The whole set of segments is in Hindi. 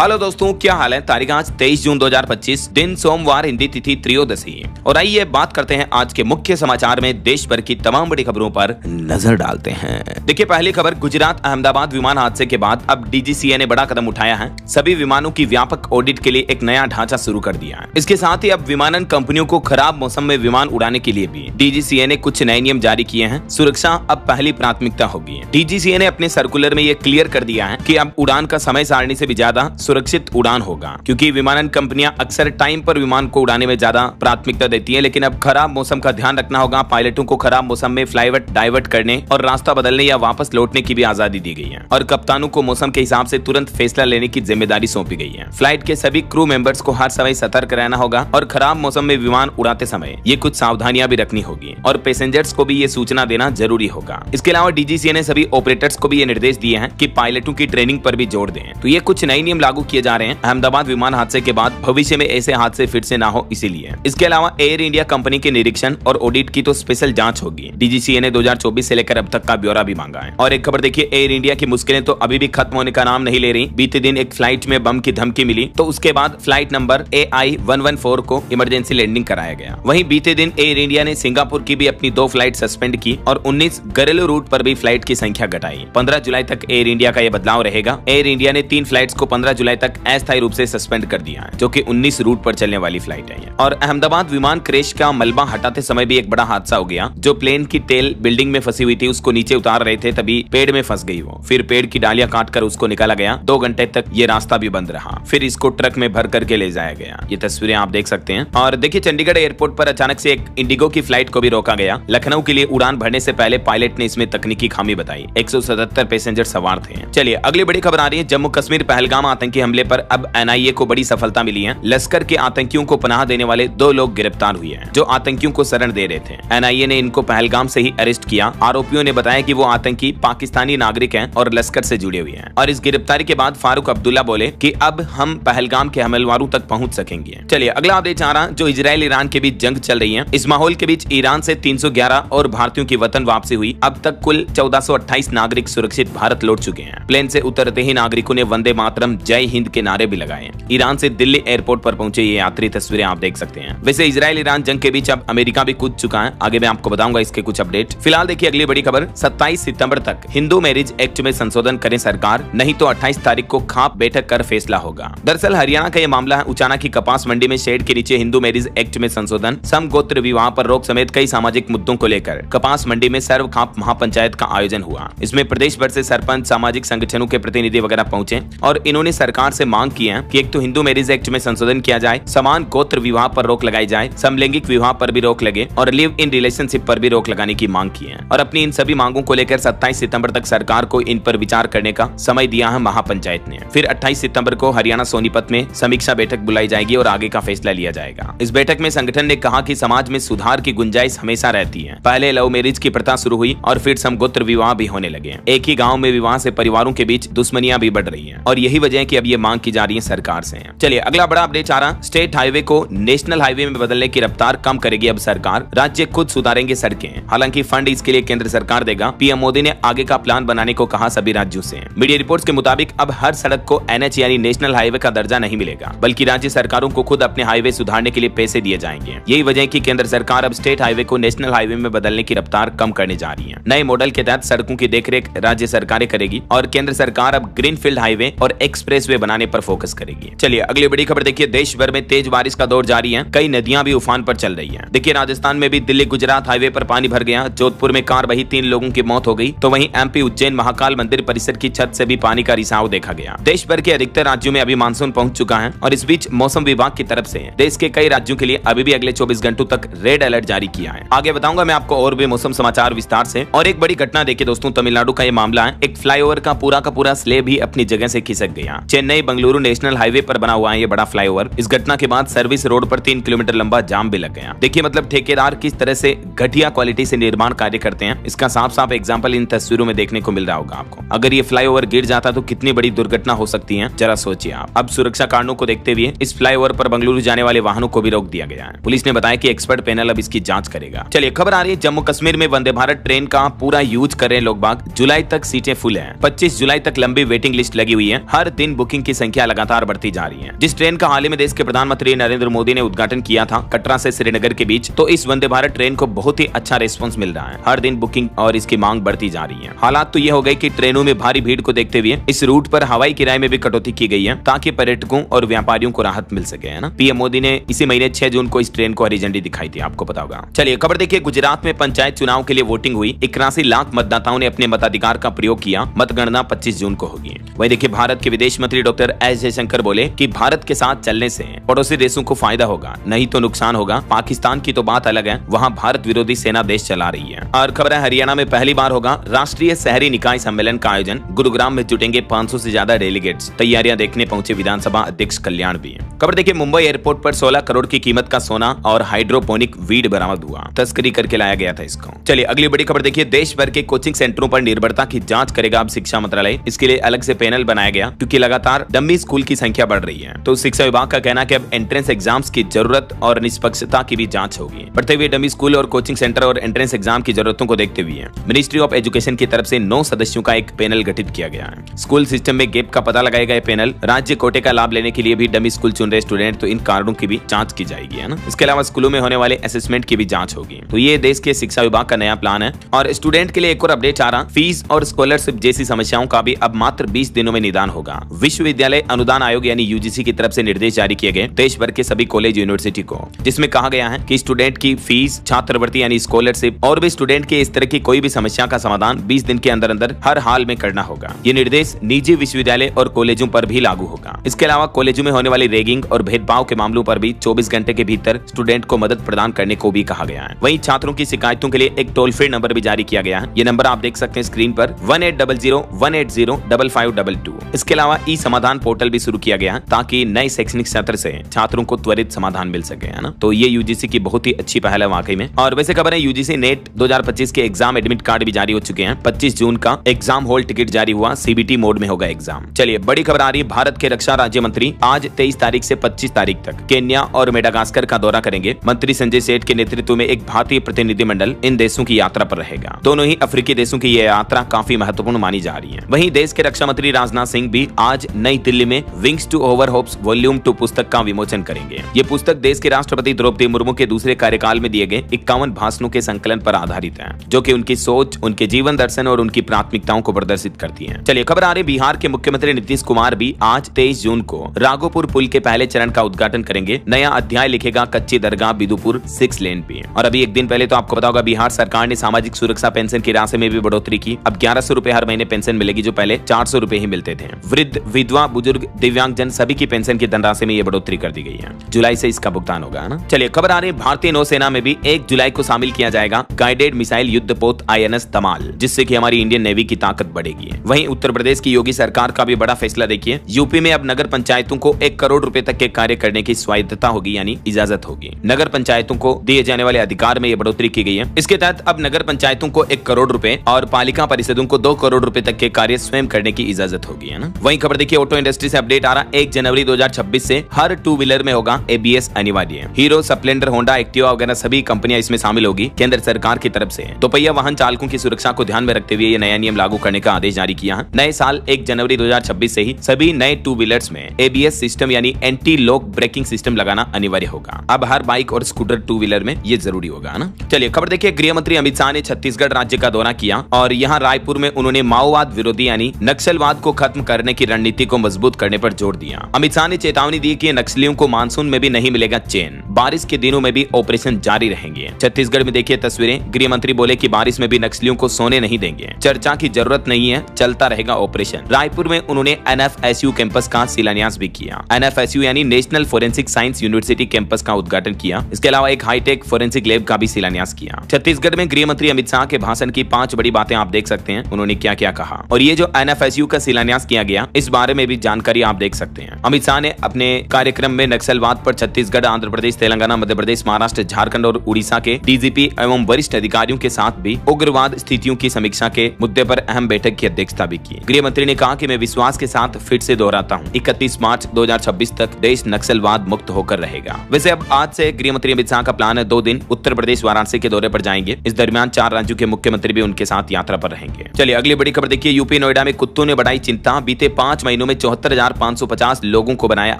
हेलो दोस्तों, क्या हाल है। तारीख आज 23 जून 2025, दिन सोमवार, हिंदी तिथि त्रयोदशी। और आइए बात करते हैं आज के मुख्य समाचार में देश भर की तमाम बड़ी खबरों पर नजर डालते हैं। देखिए, पहली खबर, गुजरात अहमदाबाद विमान हादसे के बाद अब डीजीसीए ने बड़ा कदम उठाया है। सभी विमानों की व्यापक ऑडिट के लिए एक नया ढांचा शुरू कर दिया है। इसके साथ ही अब विमानन कंपनियों को खराब मौसम में विमान उड़ाने के लिए भी डीजीसीए ने कुछ नए नियम जारी किए हैं। सुरक्षा अब पहली प्राथमिकता होगी। डीजीसीए ने अपने सर्कुलर में ये क्लियर कर दिया है कि अब उड़ान का समय सारणी से भी ज्यादा सुरक्षित उड़ान होगा, क्योंकि विमानन कंपनियां अक्सर टाइम पर विमान को उड़ाने में ज्यादा प्राथमिकता देती हैं। लेकिन अब खराब मौसम का ध्यान रखना होगा। पायलटों को खराब मौसम में फ्लाइट डाइवर्ट करने और रास्ता बदलने या वापस लौटने की भी आजादी दी गई है। और कप्तानों को मौसम के हिसाब से तुरंत फैसला लेने की जिम्मेदारी सौंपी गई है। फ्लाइट के सभी क्रू मेंबर्स को हर समय सतर्क रहना होगा और खराब मौसम में विमान उड़ाते समय ये कुछ सावधानियां भी रखनी होगी और पैसेंजर्स को भी ये सूचना देना जरूरी होगा। इसके अलावा डीजीसीए ने सभी ऑपरेटर्स को भी ये निर्देश दिए हैं कि पायलटों की ट्रेनिंग पर भी जोर दें। तो ये कुछ नए नियम लागू किए जा रहे हैं अहमदाबाद विमान हादसे के बाद, भविष्य में ऐसे हादसे फिर से ना हो इसीलिए। इसके अलावा एयर इंडिया कंपनी के निरीक्षण और ऑडिट की तो स्पेशल जांच होगी। डीजीसीए ने 2024 से लेकर अब तक का ब्यौरा भी मांगा है। और एक खबर देखिए, एयर इंडिया की मुश्किलें तो अभी भी खत्म होने का नाम नहीं ले रही। बीते दिन एक फ्लाइट में बम की धमकी मिली, तो उसके बाद फ्लाइट नंबर AI-114 को इमरजेंसी लैंडिंग कराया गया। वहीं बीते दिन एयर इंडिया ने सिंगापुर की भी अपनी 2 फ्लाइट सस्पेंड की और 19 घरेलू रूट पर भी फ्लाइट की संख्या घटाई। 15 जुलाई तक एयर इंडिया का यह बदलाव रहेगा। एयर इंडिया ने 3 फ्लाइट्स को 15 जुलाई तक अस्थायी रूप से सस्पेंड कर दिया है, जो कि 19 रूट पर चलने वाली फ्लाइट है। और अहमदाबाद विमान क्रैश का मलबा हटाते समय भी एक बड़ा हादसा हो गया। जो प्लेन की टेल बिल्डिंग में फंसी हुई थी, उसको नीचे उतार रहे थे, तभी पेड़ में फंस गई वो। फिर पेड़ की डालियां काटकर उसको निकाला गया। 2 घंटे तक ये रास्ता भी बंद रहा। फिर इसको ट्रक में भर करके ले जाया गया। ये तस्वीरें आप देख सकते हैं। और देखिए, चंडीगढ़ एयरपोर्ट पर अचानक से एक इंडिगो की फ्लाइट को भी रोका गया। लखनऊ के लिए उड़ान भरने से पहले पायलट ने इसमें तकनीकी खामी बताई। 177 पैसेंजर सवार थे। चलिए अगली बड़ी खबर आ रही है। जम्मू कश्मीर पहलगाम आतंकी हमले पर अब NIA को बड़ी सफलता मिली है। लश्कर के आतंकियों को पनाह देने वाले 2 लोग गिरफ्तार हुए हैं, जो आतंकियों को शरण दे रहे थे। NIA ने इनको पहलगाम से ही अरेस्ट किया। आरोपियों ने बताया कि वो आतंकी पाकिस्तानी नागरिक हैं और लश्कर से जुड़े हुए हैं। और इस गिरफ्तारी के बाद फारूक अब्दुल्ला बोले कि अब हम पहलगाम के हमलवारों तक पहुंच सकेंगे। चलिए अगला अपडेट आ रहा, जो इजराइल ईरान के बीच जंग चल रही है। इस माहौल के बीच ईरान से 311 और भारतीयों की वतन वापसी हुई। अब तक कुल 1428 नागरिक सुरक्षित भारत लौट चुके हैं। प्लेन से उतरते ही नागरिकों ने वंदे मातरम, जय हिंद के नारे भी लगाए। ईरान से दिल्ली एयरपोर्ट पर पहुंचे ये यात्री तस्वीरें आप देख सकते हैं। वैसे इजराइल ईरान जंग के बीच अब अमेरिका भी कूद चुका है। आगे मैं आपको बताऊंगा इसके कुछ अपडेट। फिलहाल देखिए अगली बड़ी खबर, 27 सितंबर तक हिंदू मैरिज एक्ट में संशोधन करें सरकार, नहीं तो 28 तारीख को खाप बैठक कर फैसला होगा। दरअसल हरियाणा का यह मामला है। उचाना की कपास मंडी में शेड के नीचे हिंदू मैरिज एक्ट में संशोधन, समगोत्र विवाह पर रोक समेत कई सामाजिक मुद्दों को लेकर कपास मंडी में सर्व खाप महापंचायत का आयोजन हुआ। इसमें प्रदेश भर से सरपंच, सामाजिक संगठनों के प्रतिनिधि वगैरह पहुंचे और इन्होंने सरकार से मांग की है कि एक तो हिंदू मैरिज एक्ट में संशोधन किया जाए, समान गोत्र विवाह पर रोक लगाई जाए, समलैंगिक विवाह पर भी रोक लगे और लिव इन रिलेशनशिप पर भी रोक लगाने की मांग की है। और अपनी इन सभी मांगों को लेकर 27 सितंबर तक सरकार को इन पर विचार करने का समय दिया है महापंचायत ने। फिर 28 सितंबर को हरियाणा सोनीपत में समीक्षा बैठक बुलाई जाएगी और आगे का फैसला लिया जाएगा। इस बैठक में संगठन ने कहा कि समाज में सुधार की गुंजाइश हमेशा रहती है। पहले लव मैरिज की प्रथा शुरू हुई और फिर समगोत्र विवाह भी होने लगे। एक ही गाँव में विवाह से परिवारों के बीच दुश्मनियां भी बढ़ रही है और यही वजह है कि अब ये मांग की जा रही है सरकार से। चलिए अगला बड़ा अपडेट आ रहा, स्टेट हाईवे को नेशनल हाईवे में बदलने की रफ्तार कम करेगी अब सरकार। राज्य खुद सुधारेंगे सड़कें। हालांकि फंड इसके लिए केंद्र सरकार देगा। पीएम मोदी ने आगे का प्लान बनाने को कहा सभी राज्यों से। मीडिया रिपोर्ट्स के मुताबिक अब हर सड़क को NH यानी नेशनल हाईवे का दर्जा नहीं मिलेगा, बल्कि राज्य सरकारों को खुद अपने हाईवे सुधारने के लिए पैसे दिए जाएंगे। यही वजह है कि केंद्र सरकार अब स्टेट हाईवे को नेशनल हाईवे में बदलने की रफ्तार कम करने जा रही है। नए मॉडल के तहत सड़कों की देखरेख राज्य सरकारें करेगी और केंद्र सरकार अब ग्रीनफील्ड हाईवे और एक्सप्रेसवे बनाने पर फोकस करेगी। चलिए अगली बड़ी खबर देखिए, देश भर में तेज बारिश का दौर जारी है। कई नदियां भी उफान पर चल रही हैं। देखिए, राजस्थान में भी दिल्ली गुजरात हाईवे पर पानी भर गया। जोधपुर में कार बही, 3 लोगों की मौत हो गई। तो वहीं MP उज्जैन महाकाल मंदिर परिसर की छत से भी पानी का रिसाव देखा गया। देश भर के अधिकतर राज्यों में अभी मानसून पहुंच चुका है और इस बीच मौसम विभाग की तरफ से देश के कई राज्यों के लिए अभी भी अगले 24 घंटों तक रेड अलर्ट जारी किया है। आगे बताऊंगा मैं आपको और भी मौसम समाचार विस्तार से। और एक बड़ी घटना देखिए दोस्तों, तमिलनाडु का ये मामला है। एक फ्लाईओवर का पूरा स्लेब ही अपनी जगह से खिसक गया। चेन्नई बंगलुरु नेशनल हाईवे पर बना हुआ है ये बड़ा फ्लाईओवर। इस घटना के बाद सर्विस रोड पर 3 किलोमीटर लंबा जाम भी लग गया। देखिए मतलब ठेकेदार किस तरह से घटिया क्वालिटी से निर्माण कार्य करते हैं, इसका साफ एग्जाम्पल इन तस्वीरों में देखने को मिल रहा होगा आपको। अगर ये फ्लाईओवर गिर जाता तो कितनी बड़ी दुर्घटना हो सकती है, जरा सोचिए आप। अब सुरक्षा कारणों को देखते हुए इस फ्लाईओवर पर बंगलुरु जाने वाले वाहनों को भी रोक दिया गया है। पुलिस ने बताया कि एक्सपर्ट पैनल अब इसकी जांच करेगा। चलिए खबर आ रही है, जम्मू कश्मीर में वंदे भारत ट्रेन का पूरा यूज कर रहे हैं लोग बाग। जुलाई तक सीटें फुल है। 25 जुलाई तक लंबी वेटिंग लिस्ट लगी हुई है। हर दिन बुकिंग बुकिंग की संख्या लगातार बढ़ती जा रही है। जिस ट्रेन का हाल ही में देश के प्रधानमंत्री नरेंद्र मोदी ने उद्घाटन किया था कटरा से श्रीनगर के बीच, तो इस वंदे भारत ट्रेन को बहुत ही अच्छा रिस्पॉन्स मिल रहा है। हर दिन बुकिंग और इसकी मांग बढ़ती जा रही है। हालात तो ये हो गए कि ट्रेनों में भारी भीड़ को देखते हुए इस रूट पर हवाई किराए में भी कटौती की गई है ताकि पर्यटकों और व्यापारियों को राहत मिल सके, है ना। पीएम मोदी ने इसी महीने 6 जून को इस ट्रेन को हरी झंडी दिखाई थी, आपको पता होगा। चलिए खबर देखिए, गुजरात में पंचायत चुनाव के लिए वोटिंग हुई। 81 लाख मतदाताओं ने अपने मताधिकार का प्रयोग किया। मतगणना 25 जून को होगी। वहीं देखिए, भारत के विदेश मंत्री डॉक्टर एस जयशंकर बोले कि भारत के साथ चलने से पड़ोसी देशों को फायदा होगा, नहीं तो नुकसान होगा। पाकिस्तान की तो बात अलग है, वहाँ भारत विरोधी सेना देश चला रही है। और खबर है, हरियाणा में पहली बार होगा राष्ट्रीय शहरी निकाय सम्मेलन का आयोजन। गुरुग्राम में जुटेंगे 500 से ज्यादा डेलीगेट्स। तैयारियां देखने पहुंचे विधानसभा अध्यक्ष कल्याण भी। खबर देखिए, मुंबई एयरपोर्ट पर 16 करोड़ की कीमत का सोना और हाइड्रोपोनिक वीड बरामद हुआ। तस्करी करके लाया गया था इसको। चलिए अगली बड़ी खबर देखिए, देश भर के कोचिंग सेंटरों पर निर्भरता की जांच करेगा अब शिक्षा मंत्रालय। इसके लिए अलग से पैनल बनाया गया क्योंकि लगातार डम्मी स्कूल की संख्या बढ़ रही है। तो शिक्षा विभाग का कहना है कि अब एंट्रेंस एग्जाम्स की जरूरत और निष्पक्षता की भी जांच होगी। बढ़ते हुए डम्मी स्कूल और कोचिंग सेंटर और एंट्रेंस एग्जाम की जरूरतों को देखते हुए मिनिस्ट्री ऑफ एजुकेशन की तरफ से 9 सदस्यों का एक पैनल गठित किया गया है। स्कूल सिस्टम में गैप का पता लगाएगा यह पैनल। राज्य कोटे का लाभ लेने के लिए भी डमी स्कूल चुन रहे स्टूडेंट, तो इन कारणों की भी जांच की जाएगी, है ना। इसके अलावा स्कूलों में होने वाले असेसमेंट की भी जांच होगी। तो ये देश के शिक्षा विभाग का नया प्लान है। और स्टूडेंट के लिए एक और अपडेट आ रहा, फीस और स्कॉलरशिप जैसी समस्याओं का भी अब मात्र 20 दिनों में निदान होगा। विश्वविद्यालय अनुदान आयोग यानी यूजीसी की तरफ से निर्देश जारी किए गए देश भर के सभी कॉलेज यूनिवर्सिटी को, जिसमें कहा गया है कि स्टूडेंट की फीस, छात्रवृत्ति यानी स्कॉलरशिप और भी स्टूडेंट के इस तरह की कोई भी समस्या का समाधान 20 दिन के अंदर अंदर हर हाल में करना होगा। ये निर्देश निजी विश्वविद्यालय और कॉलेजों पर भी लागू होगा। इसके अलावा कॉलेजों में होने वाली रैगिंग और भेदभाव के मामलों पर भी 24 घंटे के भीतर स्टूडेंट को मदद प्रदान करने को भी कहा गया है। वहीं छात्रों की शिकायतों के लिए एक टोल फ्री नंबर भी जारी किया गया है। ये नंबर आप देख सकते हैं स्क्रीन पर 1800-180-5522। इसके अलावा ई समाधान पोर्टल भी शुरू किया गया है ताकि नए शैक्षणिक सत्र से छात्रों को त्वरित समाधान मिल सके, है ना। तो ये यूजीसी की बहुत ही अच्छी पहल है वाकई में। और वैसे खबर है, यूजीसी नेट 2025 के एग्जाम एडमिट कार्ड भी जारी हो चुके हैं। 25 जून का एग्जाम हॉल टिकट जारी हुआ। सीबीटी मोड में होगा एग्जाम। चलिए बड़ी खबर आ रही है, भारत के रक्षा राज्य मंत्री आज 23 तारीख से 25 तारीख तक केन्या और मेडागास्कर का दौरा करेंगे। मंत्री संजय सेठ के नेतृत्व में एक भारतीय प्रतिनिधिमंडल इन देशों की यात्रा पर रहेगा। दोनों ही अफ्रीकी देशों की यह यात्रा काफी महत्वपूर्ण मानी जा रही है। वहीं देश के रक्षा मंत्री राजनाथ सिंह भी आज नई दिल्ली में wings to our hopes volume 2 पुस्तक का विमोचन करेंगे। ये पुस्तक देश के राष्ट्रपति द्रौपदी मुर्मू के दूसरे कार्यकाल में दिए गए 51 भाषणों के संकलन पर आधारित है, जो कि उनकी सोच, उनके जीवन दर्शन और उनकी प्राथमिकताओं को प्रदर्शित करती है। चलिए खबर आ रही, बिहार के मुख्यमंत्री नीतीश कुमार भी आज 23 जून को राघोपुर पुल के पहले चरण का उद्घाटन करेंगे। नया अध्याय लिखेगा कच्ची दरगाह बिदुपुर 6 लेन पे। और अभी एक दिन पहले तो आपको पता होगा, बिहार सरकार ने सामाजिक सुरक्षा पेंशन की राशि में भी बढ़ोतरी की। अब 1100 रुपए हर महीने पेंशन मिलेगी, जो पहले 400 रुपए ही मिलते थे। वृद्ध, विधवा, बुजुर्ग, दिव्यांगजन सभी की पेंशन की धनराशि में ये बढ़ोतरी कर दी गई है। जुलाई से इसका भुगतान होगा, ना। चलिए खबर आ रही, भारतीय नौसेना में भी 1 जुलाई को शामिल किया जाएगा गाइडेड मिसाइल युद्धपोत INS तमाल, जिससे कि हमारी इंडियन नेवी की ताकत बढ़ेगी। वहीं उत्तर प्रदेश की योगी सरकार का भी बड़ा फैसला देखिए, यूपी में अब नगर पंचायतों को 1 करोड़ रुपए तक के कार्य करने की स्वायत्तता होगी, यानी इजाजत होगी। नगर पंचायतों को दिए जाने वाले अधिकार में ये बढ़ोतरी की गई है। इसके तहत अब नगर पंचायतों को 1 करोड़ रुपए और पालिका परिषदों को 2 करोड़ रुपए तक के कार्य स्वयं करने की इजाजत होगी, है ना। वहीं खबर देखिए, ऑटो इंडस्ट्री से अपडेट आ रहा, 1 जनवरी 2026 से हर 2 व्हीलर में होगा ABS अनिवार्य। हीरो, स्प्लेंडर, होंडा, एक्टिवा वगैरह सभी कंपनियां इसमें शामिल होगी केंद्र सरकार की तरफ से। दोपहिया वाहन चालकों की सुरक्षा को ध्यान में रखते हुए ये नया नियम लागू करने का आदेश जारी किया है। नए साल 1 जनवरी 2026 से ही सभी नए 2 व्हीलर्स में ABS सिस्टम यानी एंटी लॉक ब्रेकिंग सिस्टम लगाना अनिवार्य होगा। अब हर बाइक और स्कूटर 2 व्हीलर में ये जरूरी होगा, ना। चलिए खबर देखिए, गृह मंत्री अमित शाह ने छत्तीसगढ़ राज्य का दौरा किया और यहाँ रायपुर में उन्होंने माओवाद विरोधी यानी नक्सलवाद को खत्म करने की रणनीति को मजबूत करने पर जोर दिया। अमित शाह ने चेतावनी दी कि नक्सलियों को मानसून में भी नहीं मिलेगा चैन, बारिश के दिनों में भी ऑपरेशन जारी रहेंगे। छत्तीसगढ़ में देखिए तस्वीरें, गृह मंत्री बोले कि बारिश में भी नक्सलियों को सोने नहीं देंगे, चर्चा की जरूरत नहीं है, चलता रहेगा ऑपरेशन। रायपुर में उन्होंने NFSU कैंपस का शिलान्यास भी किया। NFSU यानी national forensic science university campus का उद्घाटन किया। इसके अलावा एक हाईटेक फोरेंसिक लैब का भी शिलान्यास किया। छत्तीसगढ़ में गृह मंत्री अमित शाह के भाषण की 5 बड़ी बातें आप देख सकते हैं, उन्होंने क्या क्या कहा। और ये जो NFSU का शिलान्यास किया गया, इस बारे में भी जानकारी आप देख सकते हैं। अमित शाह ने अपने कार्यक्रम में नक्सलवाद पर छत्तीसगढ़, आंध्र प्रदेश, तेलंगाना, मध्य प्रदेश, महाराष्ट्र, झारखंड और उड़ीसा के डीजीपी एवं वरिष्ठ अधिकारियों के साथ भी उग्रवाद स्थितियों की समीक्षा के मुद्दे पर अहम बैठक की अध्यक्षता भी की। गृह मंत्री ने कहा कि मैं विश्वास के साथ फिर से दोहराता हूं, 31 मार्च 2026 तक देश नक्सलवाद मुक्त होकर रहेगा। वैसे अब आज से गृह मंत्री अमित शाह का प्लान है 2 दिन उत्तर प्रदेश वाराणसी के दौरे पर जाएंगे। इस दरमियान 4 राज्यों के मुख्यमंत्री भी उनके साथ यात्रा पर रहेंगे। चलिए अगली बड़ी खबर देखिए। यूपी नोएडा में कुत्तों ने बढ़ाई चिंता, बीते 5 महीनों में 74,550 लोगों को बनाया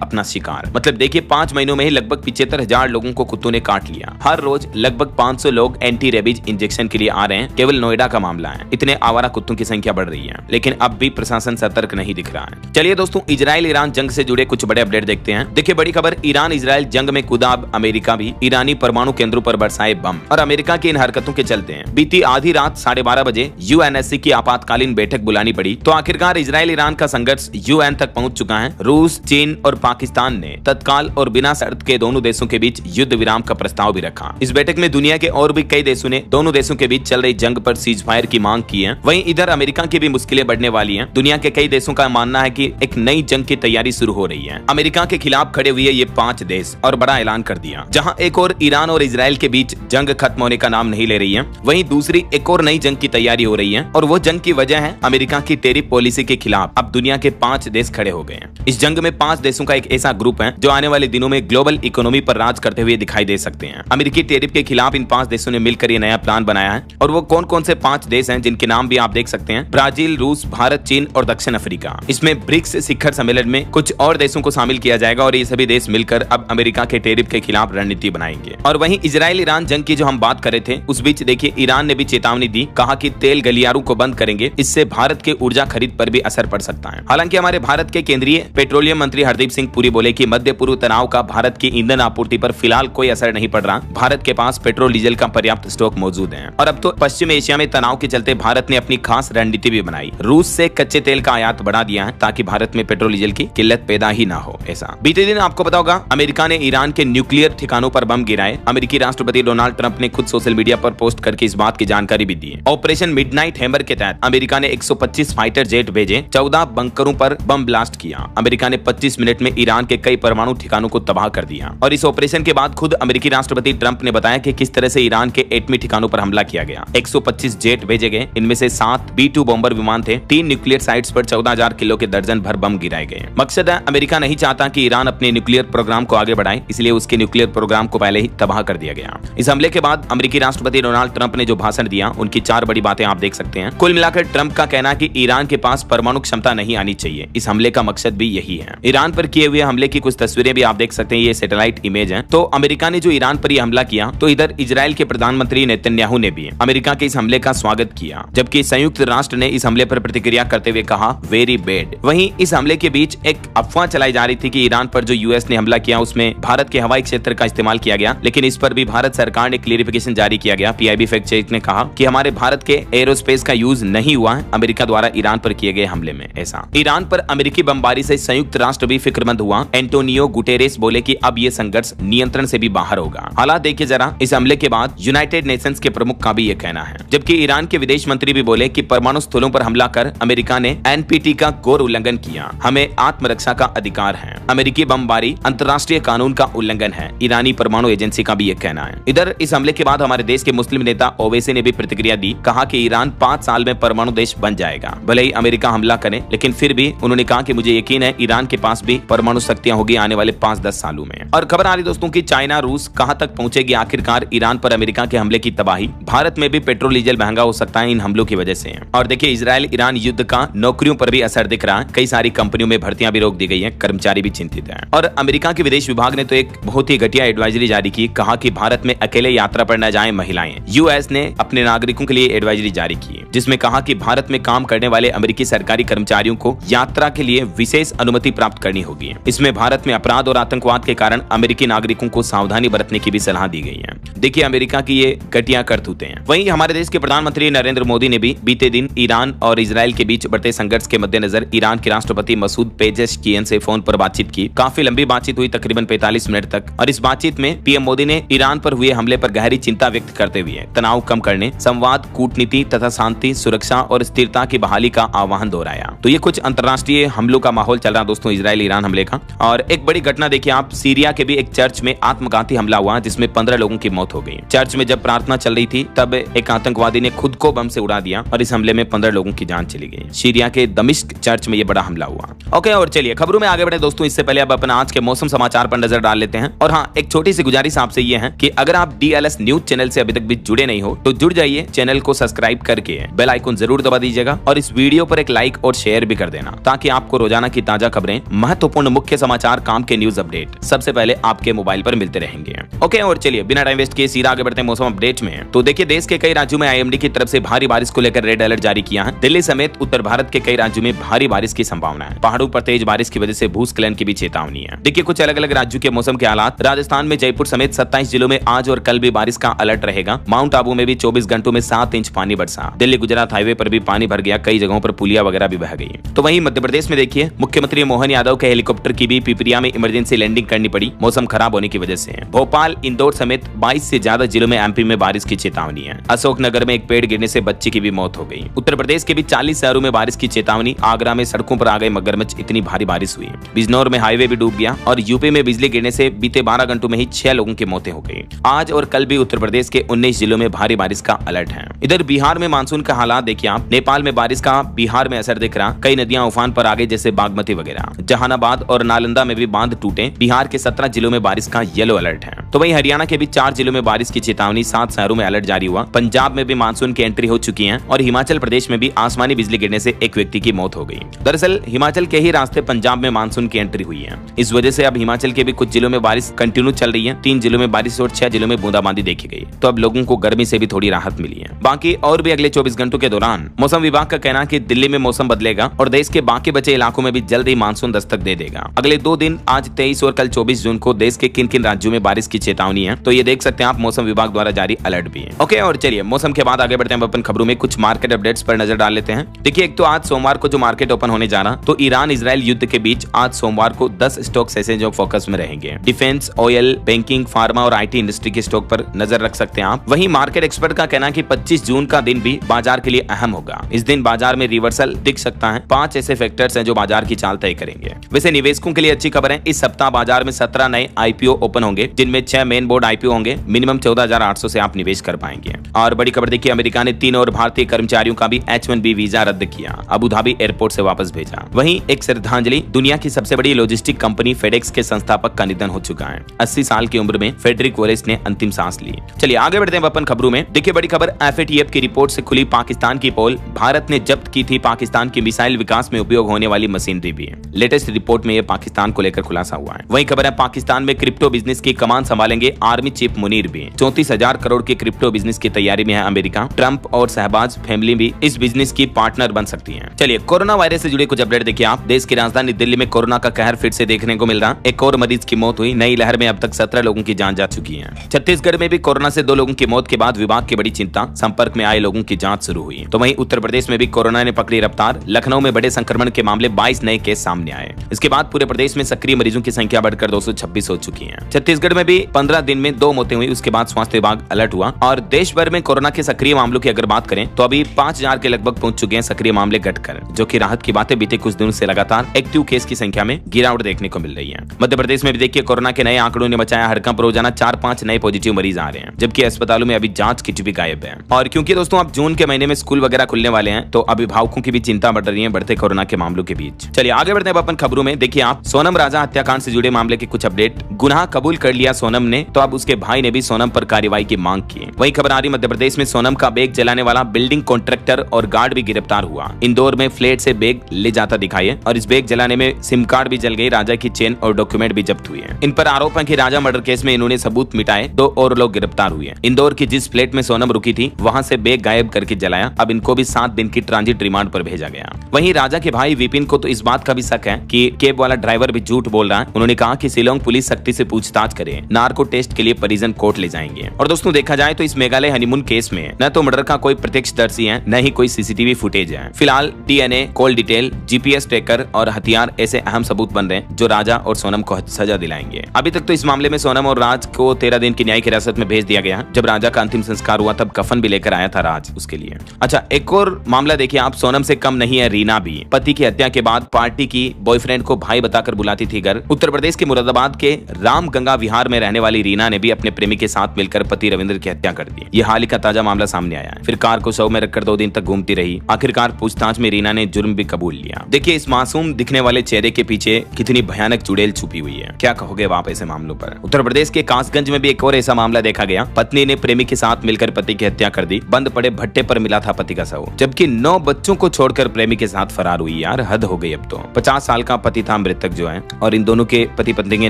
अपना शिकार। मतलब देखिए 5 महीनों में ही लगभग 75,000 लोगों को कुत्तों ने काट लिया। हर रोज लगभग 500 लोग एंटी रेबीज इंजेक्शन के लिए आ रहे हैं। केवल नोएडा का मामला है। इतने आवारा कुत्तों की संख्या बढ़ रही है, लेकिन अब भी प्रशासन सतर्क नहीं दिख रहा है। चलिए दोस्तों, इजराइल ईरान जंग से जुड़े कुछ बड़े अपडेट देखते हैं। देखिए बड़ी खबर, ईरान इजराइल जंग में कूदा, अब अमेरिका भी। ईरानी परमाणु केंद्रों पर बरसाए बम। और अमेरिका की इन हरकतों के चलते हैं बीती आधी रात 12:30 बजे यूएनएससी की आपातकालीन बैठक बुलानी पड़ी। तो आखिरकार इजराइल ईरान का संघर्ष यूएन तक पहुंच चुका है। रूस, चीन और पाकिस्तान ने तत्काल और बिना शर्त के दोनों देशों के बीच युद्ध विराम का प्रस्ताव भी रखा। इस बैठक में दुनिया के और भी कई देशों ने दोनों देशों के बीच चल रही जंग पर सीज फायर की मांग की है। वहीं इधर अमेरिका की भी मुश्किलें बढ़ने वाली हैं। दुनिया के कई देशों का मानना है कि एक नई जंग की तैयारी शुरू हो रही है। अमेरिका के खिलाफ खड़े हुए ये 5 देश और बड़ा ऐलान कर दिया। जहां एक और ईरान और इजराइल के बीच जंग खत्म होने का नाम नहीं ले रही है, वहीं दूसरी एक और नई जंग की तैयारी हो रही है। और वो जंग की वजह है अमेरिका की टैरिफ पॉलिसी के खिलाफ अब दुनिया के 5 देश खड़े हो गए हैं। इस जंग में 5 देशों का एक ऐसा ग्रुप है जो आने वाले दिनों में ग्लोबल इकोनॉमी पर राज करते हुए दिखाई दे सकते हैं। अमेरिकी टैरिफ के खिलाफ इन 5 देशों ने मिलकर ये नया प्लान बनाया है। और वो कौन कौन से 5 देश हैं जिनके नाम भी आप देख सकते हैं? ब्राजील, रूस, भारत, चीन और दक्षिण अफ्रीका। इसमें ब्रिक्स शिखर सम्मेलन में कुछ और देशों को शामिल किया जाएगा और ये सभी देश मिलकर अब अमेरिका के टैरिफ के खिलाफ रणनीति बनाएंगे। और वहीं इजराइल ईरान जंग की जो हम बात कर रहे थे, उस बीच देखिए ईरान ने भी चेतावनी दी, कहा कि तेल गलियारों को बंद करेंगे, इससे भारत के ऊर्जा खरीद पर भी असर पड़ सकता है। हालांकि हमारे भारत के केंद्रीय पेट्रोलियम मंत्री हरदीप सिंह पुरी बोले कि मध्य पूर्व तनाव का भारत की ईंधन आपूर्ति पर फिलहाल कोई असर नहीं पड़ रहा। भारत के पास पेट्रोल डीजल का पर्याप्त स्टॉक मौजूद है। और अब तो पश्चिम एशिया में तनाव के चलते भारत ने अपनी खास रणनीति भी बनाई। रूस से कच्चे तेल का आयात बढ़ा दिया है ताकि भारत में पेट्रोल डीजल की किल्लत पैदा ही ना हो। ऐसा बीते दिन आपको पता होगा अमेरिका ने ईरान के न्यूक्लियर ठिकानों पर बम गिराए। अमेरिकी राष्ट्रपति डोनाल्ड ट्रंप ने खुद सोशल मीडिया पर पोस्ट करके इस बात की जानकारी भी दी है। ऑपरेशन मिडनाइट हैमर के तहत अमेरिका ने 125 फाइटर जेट भेजे, 14 बंकरों पर बम ब्लास्ट किया। अमेरिका ने 25 मिनट में ईरान के कई परमाणु ठिकानों को तबाह कर दिया। और इस ऑपरेशन के बाद खुद अमेरिकी राष्ट्रपति ट्रंप ने बताया कि किस तरह से ईरान के एटमी ठिकानों पर हमला किया गया। 125 जेट भेजे गए, इनमें से 7 B-2 बॉम्बर विमान थे। 3 न्यूक्लियर साइट्स पर 14,000 किलो के दर्जन भर बम गिराए गए। मकसद है अमेरिका नहीं चाहता कि ईरान अपने न्यूक्लियर प्रोग्राम को आगे बढ़ाए, इसलिए उसके न्यूक्लियर प्रोग्राम को पहले ही तबाह कर दिया गया। इस हमले के बाद अमेरिकी राष्ट्रपति डोनाल्ड ट्रंप ने जो भाषण दिया, उनकी 4 बड़ी बातें आप देख सकते हैं। कुल मिलाकर ट्रंप का कहना है कि ईरान के पास परमाणु क्षमता नहीं आनी चाहिए। इस हमले का मकसद भी यही है। ईरान पर किए हुए हमले की कुछ तस्वीरें भी आप देख सकते हैं, ये सैटेलाइट इमेज है। तो अमेरिका ने जो ईरान पर यह हमला किया, तो इधर इजराइल के प्रधानमंत्री नेतन्याहू ने भी अमेरिका के इस हमले का स्वागत किया, जबकि संयुक्त राष्ट्र ने इस हमले पर प्रतिक्रिया करते हुए कहा वेरी बैड। वहीं इस हमले के बीच एक अफवाह चलाई जा रही थी कि ईरान पर जो यूएस ने हमला किया उसमें भारत के हवाई क्षेत्र का इस्तेमाल किया गया, लेकिन इस पर भी भारत सरकार ने क्लियरिफिकेशन जारी किया गया। पीआईबी फैक्ट चेक ने कहा कि हमारे भारत के एरोस्पेस का यूज नहीं हुआ है अमेरिका द्वारा ईरान पर किए गए हमले में। ऐसा ईरान पर अमेरिकी बमबारी से संयुक्त राष्ट्र भी फिक्रमंद हुआ। एंटोनियो गुटेरेस बोले कि अब ये संघर्ष नियंत्रण से भी बाहर होगा। हालात देखिए जरा, इस हमले के बाद यूनाइटेड नेशंस के प्रमुख का भी ये कहना है, जबकि ईरान के विदेश मंत्री भी बोले कि परमाणु स्थलों पर हमला कर अमेरिका ने एनपीटी का घोर उल्लंघन किया। हमें आत्मरक्षा का अधिकार है। अमेरिकी बमबारी अंतर्राष्ट्रीय कानून का उल्लंघन है, ईरानी परमाणु एजेंसी का भी ये कहना है। इधर इस हमले के बाद हमारे देश के मुस्लिम नेता ओवैसी ने भी प्रतिक्रिया दी, कहा कि ईरान 5 साल में परमाणु देश बन जाएगा। भले ही अमेरिका हमला करे, लेकिन फिर भी उन्होंने कहा कि मुझे यकीन है ईरान के पास भी परमाणु शक्तियां होगी आने वाले 5-10 सालों में। और खबर आ रही दोस्तों की चाइना रूस कहां तक पहुंचेगी आखिरकार ईरान पर अमेरिका के हमले की तबाही। भारत में भी पेट्रोल डीजल महंगा हो सकता है इन हमलों की वजह से। और देखिए इजराइल ईरान युद्ध का नौकरियों पर भी असर दिख रहा है। कई सारी कंपनियों में भर्तियां भी रोक दी गई है, कर्मचारी भी चिंतित है। और अमेरिका के विदेश विभाग ने तो एक बहुत ही घटिया एडवाइजरी जारी की, कहा कि भारत में अकेले यात्रा पर न जाएं महिलाएं। यूएस ने अपने नागरिकों के लिए एडवाइजरी जारी की, जिसमें कहा कि भारत में काम करने वाले अमेरिकी सरकारी कर्मचारियों को यात्रा के लिए विशेष अनुमति प्राप्त करनी होगी। इसमें भारत में अपराध और आतंकवाद के कारण अमेरिकी नागरिकों को सावधानी बरतने की भी सलाह दी गई है। देखिए अमेरिका की ये घटिया करतूतें हैं। वहीं हमारे देश के प्रधानमंत्री नरेंद्र मोदी ने भी बीते दिन ईरान और इजराइल के बीच बढ़ते संघर्ष के मद्देनजर ईरान के राष्ट्रपति मसूद पेजेश्कियन से फोन पर बातचीत की। काफी लंबी बातचीत हुई, तकरीबन 45 मिनट तक। और इस बातचीत में पीएम मोदी ने ईरान पर हुए हमले पर गहरी चिंता व्यक्त करते हुए तनाव कम करने, संवाद, कूटनीति तथा शांति, सुरक्षा और स्थिरता की बहाली का आह्वान दोहराया। तो ये कुछ अंतर्राष्ट्रीय हमलों का माहौल चल रहा दोस्तों, इजराइल ईरान हमले का। और एक बड़ी घटना देखिए आप, सीरिया के भी एक चर्च चर्च में आत्मघाती हमला हुआ जिसमें 15 लोगों की मौत हो गई। चर्च में जब प्रार्थना चल रही थी तब एक आतंकवादी ने खुद को बम से उड़ा दिया और इस हमले में 15 लोगों की जान चली गई। सीरिया के दमिश्क चर्च में यह बड़ा हमला हुआ। ओके, और चलिए खबरों में आगे बढ़े दोस्तों। इससे पहले अब अपना आज के मौसम समाचार पर नजर डाल लेते हैं। और हाँ, एक छोटी सी गुजारिश आपसे ये है कि अगर आप DLS न्यूज चैनल से अभी तक भी जुड़े नहीं हो तो जुड़ जाइए, चैनल को सब्सक्राइब करके बेल आइकन जरूर दबा दीजिएगा और इस वीडियो पर एक लाइक और शेयर भी कर देना ताकि आपको रोजाना की ताजा खबरें, महत्वपूर्ण मुख्य समाचार, काम के न्यूज अपडेट सबसे पहले आपके मोबाइल पर मिलते रहेंगे। ओके, और चलिए बिना टाइम वेस्ट किए सीधा आगे बढ़ते हैं मौसम अपडेट में। तो देखिए, देश के कई राज्यों में IMD की तरफ से भारी बारिश को लेकर रेड अलर्ट जारी किया है। दिल्ली समेत उत्तर भारत के कई राज्यों में भारी बारिश की संभावना है। पहाड़ों पर तेज बारिश की वजह से भूस्खलन की भी चेतावनी है। देखिए कुछ अलग अलग राज्यों के मौसम के हालात। राजस्थान में जयपुर समेत 27 जिलों में आज और कल भी बारिश का अलर्ट रहेगा। माउंट आबू में भी 24 घंटों में 7 इंच पानी बरसा। दिल्ली गुजरात हाईवे पर भी पानी भर गया, कई जगहों पर पुलिया वगैरह भी बह गई। तो वहीं मध्य प्रदेश में देखिए, मुख्यमंत्री मोहन यादव के हेलीकॉप्टर की भी पिपरिया में इमरजेंसी लैंडिंग करनी पड़ी मौसम खराब होने की वजह से। भोपाल, इंदौर समेत 22 से ज्यादा जिलों में MP में बारिश की चेतावनी है। अशोकनगर में एक पेड़ गिरने से बच्चे की भी मौत हो गई। उत्तर प्रदेश के भी 40 शहरों में बारिश की चेतावनी। आगरा में सड़कों पर आ गए मगरमच्छ, इतनी भारी बारिश हुई। बिजनौर में हाईवे भी डूब गया और यूपी में बिजली गिरने से बीते 12 घंटों में ही 6 लोगों की मौतें हो गई। आज और कल भी उत्तर प्रदेश के 19 जिलों में भारी बारिश का अलर्ट है। इधर बिहार में मानसून का हालात देखिए आप। नेपाल में बारिश का बिहार में असर दिख रहा। कई नदियां उफान पर आ गई जैसे बागमती वगैरह। जहानाबाद और नालंदा में भी बांध टूटे। बिहार के 17 जिलों में बारिश का येलो अलर्ट है। तो वहीं हरियाणा के भी 4 जिलों में बारिश की चेतावनी। 7 शहरों में अलर्ट जारी हुआ। पंजाब में भी मानसून की एंट्री हो चुकी है और हिमाचल प्रदेश में भी आसमानी बिजली गिरने से एक व्यक्ति की मौत हो गई। दरअसल हिमाचल के ही रास्ते पंजाब में मानसून की एंट्री हुई है। इस वजह से अब हिमाचल के भी कुछ जिलों में बारिश कंटिन्यू चल रही है। 3 जिलों में बारिश और 6 जिलों में बूंदाबांदी देखी गई। तो अब लोगों को गर्मी से भी थोड़ी राहत मिली है। बाकी और भी अगले 24 घंटों के दौरान मौसम विभाग का कहना है कि दिल्ली में मौसम बदलेगा और देश के बाकी बचे इलाकों में भी जल्द ही मानसून दस्तक दे देगा। अगले 2 दिन आज 23 और कल 24 जून को देश के किन किन राज्यों में बारिश की चेतावनी है, तो ये देख सकते हैं आप, मौसम विभाग द्वारा जारी अलर्ट भी है। ओके, और चलिए मौसम के बाद आगे बढ़ते हैं अपन खबरों में। कुछ मार्केट अपडेट्स पर नजर डाल लेते हैं। देखिए, एक तो आज सोमवार को जो मार्केट ओपन होने जा रहा, तो ईरान इजराइल युद्ध के बीच आज सोमवार को 10 स्टॉक्स ऐसे जो फोकस में रहेंगे। डिफेंस, ऑयल, बैंकिंग, फार्मा और IT इंडस्ट्री के स्टॉक पर नजर रख सकते हैं आप। वहीं मार्केट एक्सपर्ट का कहना है कि 25 जून का दिन भी बाजार के लिए अहम होगा। इस दिन बाजार में रिवर्सल दिख सकता है। 5 ऐसे फैक्टर्स हैं जो बाजार की चाल तय करेंगे। वैसे निवेशकों के लिए अच्छी खबर है, इस सप्ताह बाजार में 17 नए IPO ओपन होंगे, जिनमें 6 मेन बोर्ड IPO होंगे। मिनिमम 14,800 से आप निवेश कर पाएंगे। और बड़ी खबर देखिए, अमेरिका ने 3 और भारतीय कर्मचारियों का भी H1B वीजा रद्द किया, अबू धाबी एयरपोर्ट से वापस भेजा। वहीं एक श्रद्धांजलि, दुनिया की सबसे बड़ी लॉजिस्टिक कंपनी फेडेक्स के संस्थापक का निधन हो चुका है। 80 साल की उम्र में फ्रेडरिक वोलेस ने अंतिम सांस ली। चलिए आगे बढ़ते हैं अपन खबरों में। देखिए बड़ी खबर, FATF की रिपोर्ट से खुली पाकिस्तान की पोल। भारत ने जब्त की थी पाकिस्तान की मिसाइल विकास में उपयोग होने वाली मशीनरी भी। लेटेस्ट रिपोर्ट में यह पाकिस्तान को लेकर खुलासा हुआ है। वहीं खबर है, पाकिस्तान में क्रिप्टो बिजनेस की कमान संभालेंगे आर्मी चीफ मुनीर भी। 34,000 करोड़ के क्रिप्टो बिजनेस की तैयारी में है अमेरिका। ट्रंप और शहबाज फैमिली भी इस बिजनेस की पार्टनर बन सकती है। चलिए कोरोना वायरस से जुड़े कुछ अपडेट देखिए आप। देश की राजधानी दिल्ली में कोरोना का कहर फिर से देखने को मिल रहा। एक और मरीज की मौत हुई। नई लहर में अब तक 17 लोगों की जान जा चुकी है। छत्तीसगढ़ में भी कोरोना से 2 लोगों की मौत के बाद विभाग की बड़ी चिंता, संपर्क में आए लोगों की जांच शुरू हुई। तो वहीं उत्तर प्रदेश में भी कोरोना ने पकड़ी रफ्तार। लखनऊ में बड़े संक्रमण के मामले 22 नए केस सामने आए। इसके बाद पूरे प्रदेश में सक्रिय मरीजों की संख्या बढ़कर 226 हो चुकी है। छत्तीसगढ़ में भी 15 दिन में 2 मौतें हुई। उसके बाद स्वास्थ्य विभाग अलर्ट हुआ। और देश भर में कोरोना के सक्रिय मामलों की अगर बात करें तो अभी 5000 के लगभग पहुंच चुके हैं सक्रिय मामले घटकर, जो कि राहत की बात है। बीते कुछ दिनों से लगातार एक्टिव केस की संख्या में गिरावट देखने को मिल रही है। मध्य प्रदेश में भी देखिए कोरोना के नए आंकड़ों ने मचाया हड़कंप। रोजाना 4-5 नए पॉजिटिव मरीज आ रहे हैं, जबकि अस्पतालों में अभी जांच किट भी गायब है। और क्योंकि दोस्तों अब जून के महीने में स्कूल वगैरह खुलने वाले हैं, तो अभिभावकों की भी चिंता बढ़ रही है बढ़ते कोरोना के मामलों के बीच। चलिए आगे बढ़ते हैं अपन खबरों में। देखिए आप, सोनम राजा हत्याकांड से जुड़े मामले के कुछ अपडेट। गुनाह कबूल कर लिया सोनम ने, तो अब उसके भाई ने भी सोनम पर कार्रवाई की मांग की। वही खबर आ रही, मध्य प्रदेश में सोनम का बैग जलाने वाला बिल्डिंग कॉन्ट्रैक्टर और गार्ड भी गिरफ्तार हुआ। इंदौर में फ्लैट से बैग ले जाता दिखाई है और इस बैग जलाने में सिम कार्ड भी जल गई। राजा की चेन और डॉक्यूमेंट भी जब्त हुए हैं। इन पर आरोप है कि राजा मर्डर केस में इन्होंने सबूत मिटाए। 2 और लोग गिरफ्तार हुए। इंदौर की जिस फ्लैट में सोनम रुकी थी, वहां से बैग गायब करके जलाया। अब इनको भी 7 दिन की ट्रांजिट रिमांड पर भेजा गया। वहीं राजा के भाई विपिन को तो इस बात का भी शक है कि कैब वाला ड्राइवर भी झूठ बोल रहा है। उन्होंने कहा कि शिलोंग पुलिस सख्ती से पूछताछ करे, नार्को टेस्ट के लिए परिजन कोर्ट ले जाएंगे। और दोस्तों देखा जाए तो इस मेघालय हनीमून केस में न तो मर्डर का कोई प्रत्यक्षदर्शी है, न ही कोई CCTV फुटेज है। फिलहाल DNA, call detail, GPS tracker और हथियार ऐसे अहम सबूत बन रहे हैं जो राजा और सोनम को सजा दिलाएंगे। अभी तक तो इस मामले में सोनम और राज को 13 दिन की न्यायिक हिरासत में भेज दिया गया। जब राजा का अंतिम संस्कार हुआ तब कफन भी लेकर आया था राज उसके लिए। अच्छा, एक और मामला देखिए आप, सोनम से कम नहीं है रीना भी। पति की हत्या के बाद पार्टी की बॉयफ्रेंड को भाई बताकर बुलाती थी घर। उत्तर प्रदेश के मुरादाबाद के रामगंगा विहार में रहने वाली रीना ने भी अपने प्रेमी के साथ मिलकर पति रविंद्र की हत्या कर दी। ये हाल ही का ताजा मामला सामने आया है। फिर कार को शव में रखकर 2 दिन तक घूमती रही। आखिरकार पूछताछ में रीना ने जुर्म भी कबूल लिया। देखिए इस मासूम दिखने वाले चेहरे के पीछे कितनी भयानक चुड़ैल छुपी हुई है। क्या कहोगे आप ऐसे मामलों पर? उत्तर प्रदेश के कासगंज में भी एक और ऐसा मामला देखा गया। पत्नी ने प्रेमी के साथ मिलकर पति की हत्या कर दी। बंद पड़े भट्टे पर मिला था पति का शव, जबकि 9 बच्चों को छोड़कर प्रेमी के साथ फरार हुई। यार हद हो गई। अब तो 50 साल का पति था मृतक जो है, और इन दोनों के पति पत्नी के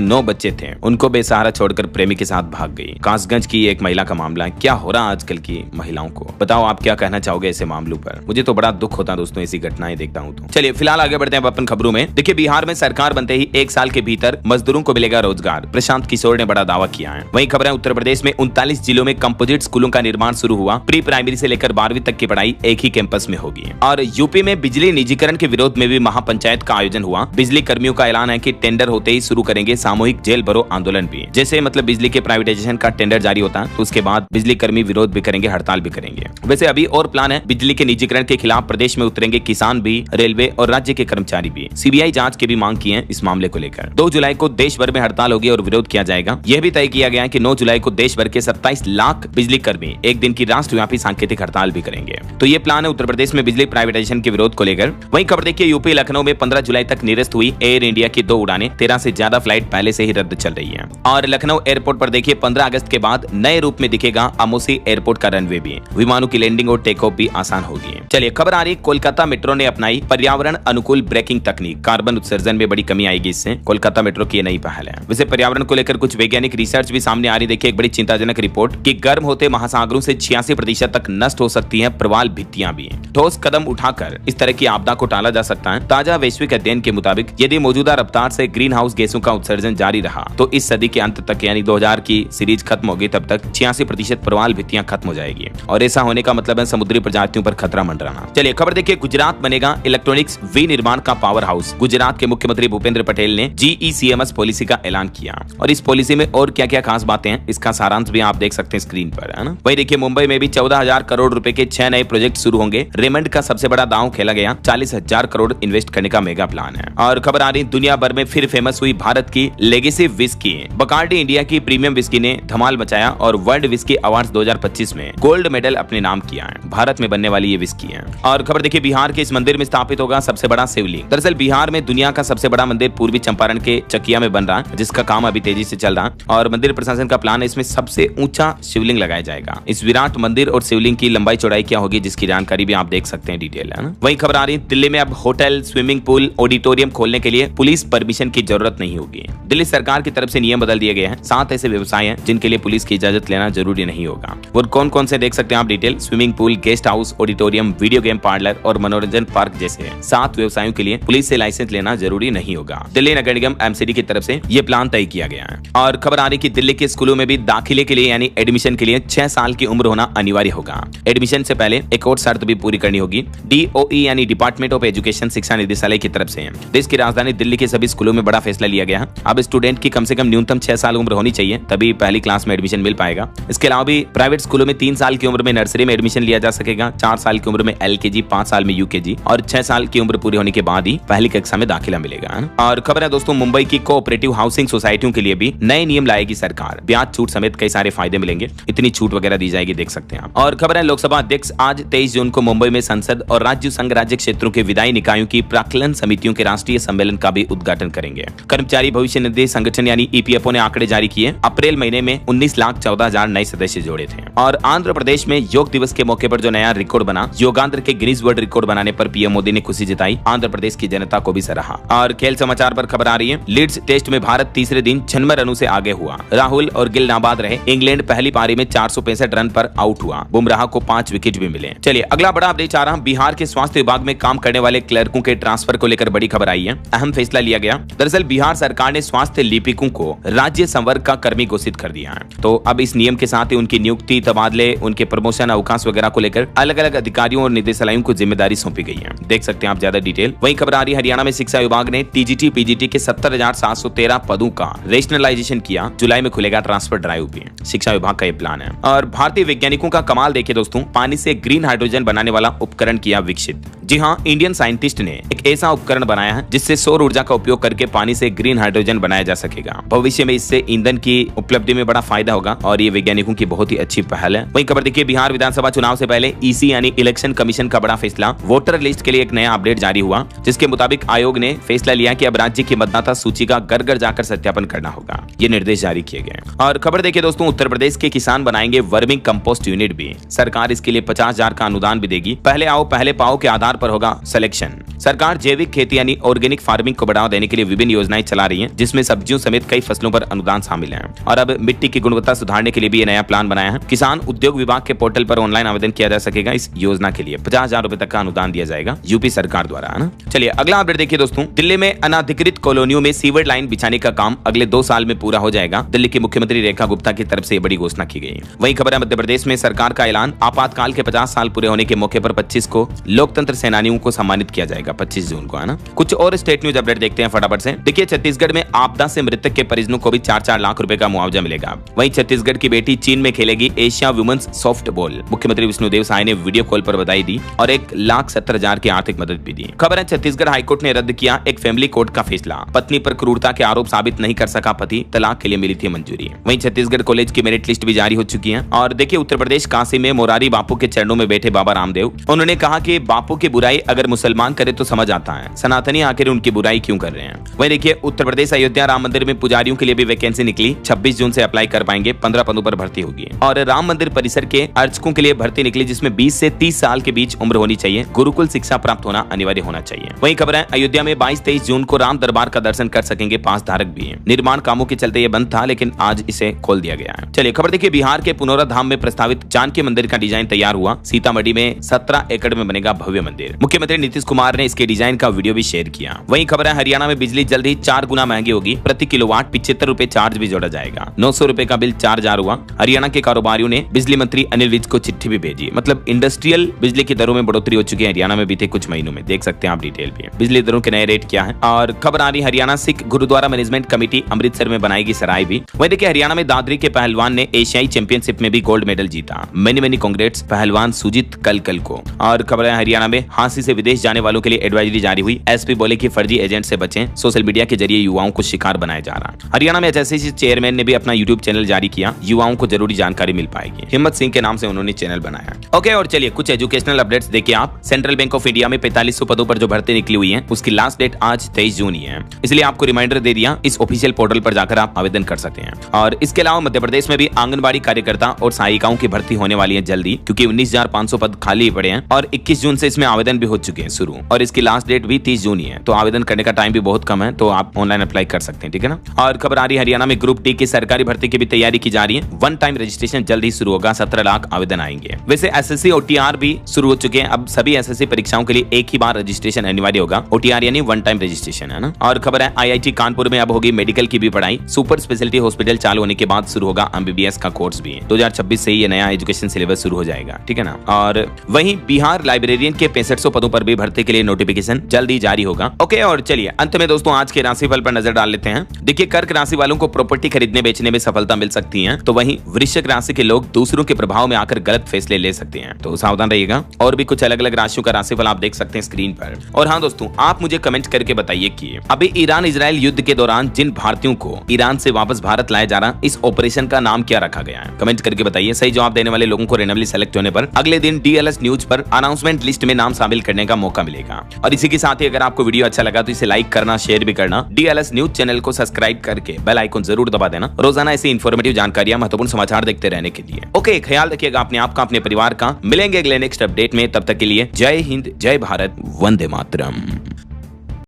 9 बच्चे थे। उनको बेसहारा छोड़कर प्रेमी के साथ भाग गई। कासगंज की एक महिला का मामला है। क्या हो रहा है आजकल की महिलाओं को? बताओ आप क्या कहना चाहोगे ऐसे मामलों पर? मुझे तो बड़ा दुख होता दोस्तों ऐसी घटनाएं देखता हूँ तो। चलिए फिलहाल आगे बढ़ते हैं अपन खबरों में। देखिए बिहार में सरकार बनते ही 1 साल के भीतर मजदूरों को मिलेगा रोजगार। प्रशांत किशोर ने बड़ा दावा किया है। वहीं खबर है उत्तर प्रदेश में 39 जिलों में कंपोजिट स्कूलों का निर्माण शुरू हुआ। प्री प्राइमरी से लेकर 12वीं तक की पढ़ाई एक ही कैंपस में होगी। और यूपी में बिजली निजीकरण के विरोध में भी महापंचायत का आयोजन हुआ। बिजली कर्मियों का ऐलान है कि टेंडर होते ही शुरू करेंगे सामूहिक जेल भरो आंदोलन भी। जैसे मतलब बिजली के प्राइवेटाइजेशन का टेंडर जारी होता है तो उसके बाद बिजली कर्मी विरोध भी करेंगे, हड़ताल भी करेंगे। वैसे अभी और प्लान है, बिजली के निजीकरण के खिलाफ प्रदेश में उतरेंगे किसान भी, रेलवे और राज्य के कर्मचारी भी। सीबीआई जांच की भी मांग की है इस मामले को लेकर। 2 जुलाई को देश भर में हड़ताल होगी और विरोध किया जाएगा। यह भी तय किया गया है कि 9 जुलाई को देश भर के 27 लाख बिजली कर्मी एक दिन की राष्ट्रव्यापी सांकेतिक हड़ताल भी करेंगे। तो ये प्लान है उत्तर प्रदेश में बिजली प्राइवेटाइजेशन के विरोध को लेकर। वहीं खबर देखिए यूपी लखनऊ में 15 जुलाई तक निरस्त हुई एयर इंडिया की 2 उड़ानें। 13 से ज्यादा फ्लाइट पहले से ही रद्द चल रही है। और लखनऊ एयरपोर्ट पर देखिए 15 अगस्त के बाद नए रूप में दिखेगा अमोसी एयरपोर्ट का रनवे भी। विमानों की लैंडिंग और टेक ऑफ भी आसान होगी। चलिए खबर आ रही है कोलकाता मेट्रो ने अपनाई पर्यावरण अनुकूल ब्रेकिंग तकनीक। कार्बन उत्सर्जन में बड़ी कमी आएगी इससे। कोलकाता मेट्रो की नई पहल है। वैसे पर्यावरण को लेकर कुछ वैज्ञानिक रिसर्च भी सामने आ रही। देखिए एक बड़ी चिंताजनक रिपोर्ट कि गर्म होते महासागरों से 86% तक नष्ट हो सकती हैं प्रवाल भित्तियां भी। ठोस कदम उठाकर इस तरह की आपदा को टाला जा सकता है। ताजा वैश्विक अध्ययन के मुताबिक यदि मौजूदा रफ्तार से ग्रीन हाउस गैसों का उत्सर्जन जारी रहा तो इस सदी के अंत तक यानी 2000 की सीरीज खत्म होगी तब तक 86% प्रवाल भित्तियां खत्म हो जाएगी। और ऐसा होने का मतलब है समुद्री प्रजातियों पर खतरा मंडराना। चलिए खबर देखिए गुजरात बनेगा इलेक्ट्रॉनिक्स विनिर्माण का पावर हाउस। गुजरात के मुख्यमंत्री भूपेंद्र पटेल ने GECMS पॉलिसी का ऐलान किया। और इस पॉलिसी में और क्या क्या खास बातें हैं इसका सारांश भी आप देख सकते हैं स्क्रीन पर, है ना। वही देखिए मुंबई में भी 14,000 करोड़ रुपए के 6 नए प्रोजेक्ट शुरू होंगे। रेमंड का सबसे बड़ा दांव खेला गया। 40,000 करोड़ इन्वेस्ट करने का मेगा प्लान है। और खबर आ रही दुनिया भर में फिर फेमस हुई भारत की लेगेसी विस्की। बकार्डी इंडिया की प्रीमियम विस्की ने धमाल मचाया और वर्ल्ड विस्की अवार्ड्स 2025 में गोल्ड मेडल अपने नाम किया है। भारत में बनने वाली ये विस्की है। और खबर देखिए बिहार के इस मंदिर में स्थापित होगा सबसे बड़ा शिवलिंग। दरअसल बिहार में दुनिया का सबसे बड़ा मंदिर पूर्वी चंपारण के चकिया में बन रहा है, जिसका काम अभी तेजी से चल रहा है। और मंदिर प्रशासन का प्लान है इसमें सबसे ऊंचा शिवलिंग लगाया जाएगा। इस विराट मंदिर और शिवलिंग की लंबाई चौड़ाई क्या होगी जिसकी जानकारी भी आप देख सकते हैं डिटेल, है ना। वही खबर आ रही है दिल्ली में अब होटल, स्विमिंग पूल, ऑडिटोरियम खोलने के लिए पुलिस परमिशन की जरूरत नहीं होगी। दिल्ली सरकार की तरफ से नियम बदल दिए गए हैं। 7 ऐसे व्यवसाय हैं जिनके लिए पुलिस की इजाजत लेना जरूरी नहीं होगा। वो कौन कौन से देख सकते हैं आप detail. Swimming pool, guest house, auditorium, video game parlour और मनोरंजन पार्क जैसे 7 व्यवसायों के लिए पुलिस से लाइसेंस लेना जरूरी नहीं होगा। दिल्ली नगर निगम MCD की तरफ से ये प्लान तय किया गया है। और खबर आ रही कि दिल्ली के स्कूलों में भी दाखिले के लिए यानी एडमिशन के लिए 6 साल की उम्र होना अनिवार्य होगा। एडमिशन से पहले एक और शर्त भी पूरी करनी होगी। DOE यानी डिपार्टमेंट ऑफ एजुकेशन शिक्षा निदेशालय की तरफ से देश की राजधानी दिल्ली के सभी स्कूलों में बड़ा फैसला लिया गया है। अब स्टूडेंट की कम से कम न्यूनतम 6 साल उम्र होनी चाहिए, तभी पहली क्लास में एडमिशन मिल पाएगा। इसके अलावा भी प्राइवेट स्कूलों में 3 साल की उम्र में नर्सरी में एडमिशन लिया जा सकेगा, 4 साल की उम्र में LKG, 5 साल में UKG और 6 साल की उम्र पूरी होने के बाद ही पहली कक्षा में दाखिला मिलेगा। और खबर है दोस्तों मुंबई की कोऑपरेटिव हाउसिंग सोसाइटियों के लिए भी नए नियम लाएगी सरकार। ब्याज छूट समेत कई सारे फायदे मिलेंगे। इतनी छूट वगैरह दी जाएगी, देख सकते हैं आप। और खबर है लोकसभा अध्यक्ष आज 23 जून को मुंबई में संसद और राज्य संघ राज्य क्षेत्रों के विधायी निकायों की प्राक्कलन समितियों के राष्ट्रीय सम्मेलन का भी उद्घाटन करेंगे। कर्मचारी भविष्य निधि संगठन यानी EPFO ने आंकड़े जारी किए। अप्रैल महीने में 19,14,000 नए सदस्य जोड़े थे। और आंध्र प्रदेश में योग दिवस के मौके पर जो नया रिकॉर्ड बना, योगांध्र के गिनीज वर्ल्ड रिकॉर्ड बनाने पर PM मोदी ने खुशी जताई। आंध्र प्रदेश की जनता को भी सराहा। और खेल समाचार पर खबर आ रही है लीड्स टेस्ट में भारत तीसरे दिन 96 रनों से आगे हुआ। राहुल और गिल नाबाद रहे। इंग्लैंड पहली पारी में 465 रन पर आउट हुआ। बुमराह को 5 विकेट भी मिले। चलिए अगला बड़ा अपडेट आ रहा है बिहार के स्वास्थ्य विभाग में काम करने वाले क्लर्कों के ट्रांसफर को लेकर बड़ी खबर आई है। अहम फैसला लिया गया। दरअसल बिहार सरकार ने स्वास्थ्य लिपिकों को राज्य संवर्ग का कर्मी घोषित कर दिया है। तो अब इस नियम के साथ ही उनकी नियुक्ति, तबादले, उनके प्रमोशन, अवकाश वगैरह को लेकर अलग अलग अधिकारियों और निदेशालयों को जिम्मेदारी सौंपी गई है। देख सकते हैं आप ज्यादा डिटेल। वहीं खबर आ रही है हरियाणा में शिक्षा विभाग ने TGT PGT के 70,713 पदों का रेशनलाइजेशन किया। जुलाई में खुलेगा ट्रांसफर ड्राइव भी। शिक्षा विभाग का ये प्लान है। और भारतीय वैज्ञानिकों का कमाल देखिए दोस्तों, पानी से ग्रीन हाइड्रोजन बनाने वाला उपकरण किया विकसित। जी हाँ, इंडियन साइंटिस्ट ने एक ऐसा उपकरण बनाया है जिससे सौर ऊर्जा का उपयोग करके पानी से ग्रीन हाइड्रोजन बनाया जा सकेगा। भविष्य में इससे ईंधन की उपलब्धि में बड़ा फायदा होगा और ये वैज्ञानिकों की बहुत ही अच्छी पहल है। वहीं खबर देखिए, बिहार विधानसभा चुनाव से पहले ईसी यानी इलेक्शन कमीशन का बड़ा फैसला। वोटर लिस्ट के लिए एक नया अपडेट जारी हुआ, जिसके मुताबिक आयोग ने फैसला लिया कि अब राज्य की मतदाता सूची का घर घर जाकर सत्यापन करना होगा। ये निर्देश जारी किए गए। और खबर देखिए दोस्तों, उत्तर प्रदेश के किसान बनाएंगे वर्मिंग कंपोस्ट यूनिट भी। सरकार इसके लिए 50,000 का अनुदान भी देगी। पहले आओ पहले पाओ के आधार पर होगा सिलेक्शन। सरकार जैविक खेती यानी ऑर्गेनिक फार्मिंग को बढ़ावा देने के लिए विभिन्न योजनाएं चला रही है, जिसमें सब्जियों समेत कई फसलों पर अनुदान शामिल है। और अब मिट्टी की गुणवत्ता सुधारने के लिए भी ये नया प्लान बनाया है। किसान उद्योग विभाग के पोर्टल पर ऑनलाइन आवेदन किया जा सकेगा। इस योजना के लिए 50,000 रुपए तक का अनुदान दिया जाएगा यूपी सरकार द्वारा, है ना। चलिए अगला अपडेट देखिए दोस्तों, दिल्ली में अनाधिकृत कॉलोनियों में सीवर लाइन बिछाने का काम अगले 2 साल में पूरा हो जाएगा। दिल्ली की मुख्यमंत्री रेखा गुप्ता की तरफ से बड़ी घोषणा की गई। वहीं खबर है मध्य प्रदेश में सरकार का ऐलान, आपातकाल के 50 साल पूरे होने के मौके पर 25 को लोकतंत्र सेनानियों को सम्मानित किया जाएगा, 25 जून को, है ना। कुछ और स्टेट न्यूज अपडेट देखते हैं फटाफट से। देखिए, छत्तीसगढ़ में आपदा से मृतक के परिजनों को भी 4-4 लाख रुपए का मुआवजा मिलेगा। वहीं छत्तीसगढ़ की बेटी चीन में खेलेगी एशिया वुमेन्स सॉफ्टबॉल। मुख्यमंत्री विष्णुदेव साय ने वीडियो कॉल पर बधाई दी और 1,70,000 की आर्थिक मदद भी दी। खबर है छत्तीसगढ़ हाईकोर्ट ने रद्द किया एक फैमिली कोर्ट का फैसला। पत्नी पर क्रूरता के आरोप साबित नहीं कर सका पति, तलाक के लिए मिली थी मंजूरी। वहीं छत्तीसगढ़ कॉलेज की मेरिट लिस्ट भी जारी हो चुकी है। और देखिए, उत्तर प्रदेश काशी में मोरारी बापू के चरणों में बैठे बाबा रामदेव, उन्होंने कहा कि बापू की बुराई अगर मुसलमान करे तो समझ आता है, सनातनी आखिर उनकी बुराई क्यों कर रहे हैं। वहीं देखिए, उत्तर प्रदेश अयोध्या राम मंदिर में पुजारियों के लिए भी वैकेंसी निकली। 26 जून से अप्लाई कर पाएंगे, 15 पदों पर भर्ती होगी। और राम मंदिर परिसर के अर्चकों के लिए भर्ती निकली, जिसमें 20 से 30 साल के बीच उम्र होनी चाहिए। गुरुकुल शिक्षा प्राप्त होना अनिवार्य होना चाहिए। वहीं खबर है, अयोध्या में 22-23 जून को राम दरबार का दर्शन कर सकेंगे पास धारक भी। निर्माण कामों के चलते ये बंद था, लेकिन आज इसे खोल दिया गया है। चलिए खबर देखिए, बिहार के पुनौरा धाम में प्रस्तावित जानकी मंदिर का डिजाइन तैयार हुआ। सीतामढ़ी में 17 एकड़ में बनेगा भव्य मंदिर। मुख्यमंत्री नीतीश कुमार ने इसके डिजाइन का वीडियो भी शेयर किया। वहीं खबर है, हरियाणा में बिजली जल्द ही 4 गुना महंगी होगी। प्रति किलोवाट 75 रुपए चार्ज भी जोड़ा जाएगा। 900 रुपए का बिल चार्ज हुआ। हरियाणा के कारोबारियों ने बिजली मंत्री अनिल विज को चिट्ठी भी भेजी। मतलब इंडस्ट्रियल बिजली की दरों में बढ़ोतरी हो चुकी है हरियाणा में बीते कुछ महीनों में। देख सकते हैं आप डिटेल भी। बिजली दरों के नए रेट क्या है। और खबर आ रही, हरियाणा सिख गुरुद्वारा मैनेजमेंट कमेटी अमृतसर में बनाएगी सराय भी। वहीं देखिए, हरियाणा में दादरी के पहलवान ने एशियाई चैंपियनशिप में भी गोल्ड मेडल जीता। मेनी कांग्रेट्स पहलवान सुजीत कल को। और खबर है, हरियाणा में हांसी से विदेश जाने वालों के लिए एडवाइजरी जारी हुई। एसपी बोले कि फर्जी एजेंट से बचें, सोशल मीडिया के जरिए युवाओं को शिकार बनाया जा रहा। हरियाणा में एचएससी चेयरमैन ने भी अपना यूट्यूब चैनल जारी किया। युवाओं को जरूरी जानकारी मिल पाएगी। हिम्मत सिंह के नाम से उन्होंने चैनल बनाया। ओके, और चलिए कुछ एजुकेशनल अपडेट्स देखिए आप। सेंट्रल बैंक ऑफ इंडिया में 4500 पदों पर जो भर्ती निकली हुई है, उसकी लास्ट डेट आज 23 जून ही है। इसलिए आपको रिमाइंडर दे दिया, इस ऑफिशियल पोर्टल पर जाकर आप आवेदन कर सकते हैं। और इसके अलावा मध्य प्रदेश में भी आंगनबाड़ी कार्यकर्ता और सहायिकाओं की भर्ती होने वाली है जल्दी, क्योंकि 19,500 पद खाली पड़े हैं और 21 जून से इसमें आवेदन भी हो चुके हैं शुरू। और इसकी लास्ट डेट भी 30 जून ही है, तो आवेदन करने का टाइम भी बहुत कम है, तो आप ऑनलाइन अप्लाई कर सकते हैं, ठीक है ना। और खबर आ रही है, हरियाणा में ग्रुप डी की सरकारी भर्ती की भी तैयारी की जा रही है। 1 टाइम रजिस्ट्रेशन जल्द ही शुरू होगा। 17 लाख आवेदन आएंगे। वैसे एसएससी ओटीआर भी शुरू हो चुके हैं। अब सभी एसएससी परीक्षाओं के लिए एक ही बार रजिस्ट्रेशन अनिवार्य होगा। ओटीआर यानी 1 टाइम रजिस्ट्रेशन, है ना। और खबर है, आईआईटी कानपुर में अब होगी मेडिकल की भी पढ़ाई। सुपर स्पेशलिटी हॉस्पिटल चालू होने के बाद शुरू होगा एमबीबीएस का कोर्स भी। 2026 से ये नया एजुकेशन सिलेबस शुरू हो जाएगा, ठीक है ना। और वहीं बिहार लाइब्रेरियन के 6500 पदों पर भी भर्ती के लिए नोटिफिकेशन जल्द ही जारी होगा। ओके, और चलिए अंत में दोस्तों आज के राशिफल पर नजर डाल लेते हैं। देखिए, कर्क राशि वालों को प्रॉपर्टी खरीदने बेचने में सफलता मिल सकती है, तो वहीं वृश्चिक राशि के लोग दूसरों के प्रभाव में आकर गलत फैसले ले सकते हैं, तो सावधान रहिएगा। और भी कुछ अलग अलग राशियों का राशिफल आप देख सकते हैं स्क्रीन पर। और हाँ दोस्तों, आप मुझे कमेंट करके बताइए कि अभी ईरान इजराइल युद्ध के दौरान जिन भारतीयों को ईरान से वापस भारत लाया जा रहा, इस ऑपरेशन का नाम क्या रखा गया है। कमेंट करके बताइए। सही जवाब देने वाले लोगों को रैंडमली सेलेक्ट होने पर अगले दिन डीएलएस न्यूज पर अनाउंसमेंट लिस्ट में नाम शामिल करने का मौका मिलेगा। और इसी के साथ ही अगर आपको वीडियो अच्छा लगा तो इसे लाइक करना, शेयर भी करना। डीएलएस न्यूज चैनल को सब्सक्राइब करके बेल आइकन जरूर दबा देना, रोजाना ऐसी इन्फॉर्मेटिव जानकारियां, महत्वपूर्ण समाचार देखते रहने के लिए। ओके, ख्याल रखिएगा अपने आप का, अपने परिवार का। मिलेंगे अगले नेक्स्ट अपडेट में, तब तक के लिए जय हिंद, जय भारत, वंदे मातरम।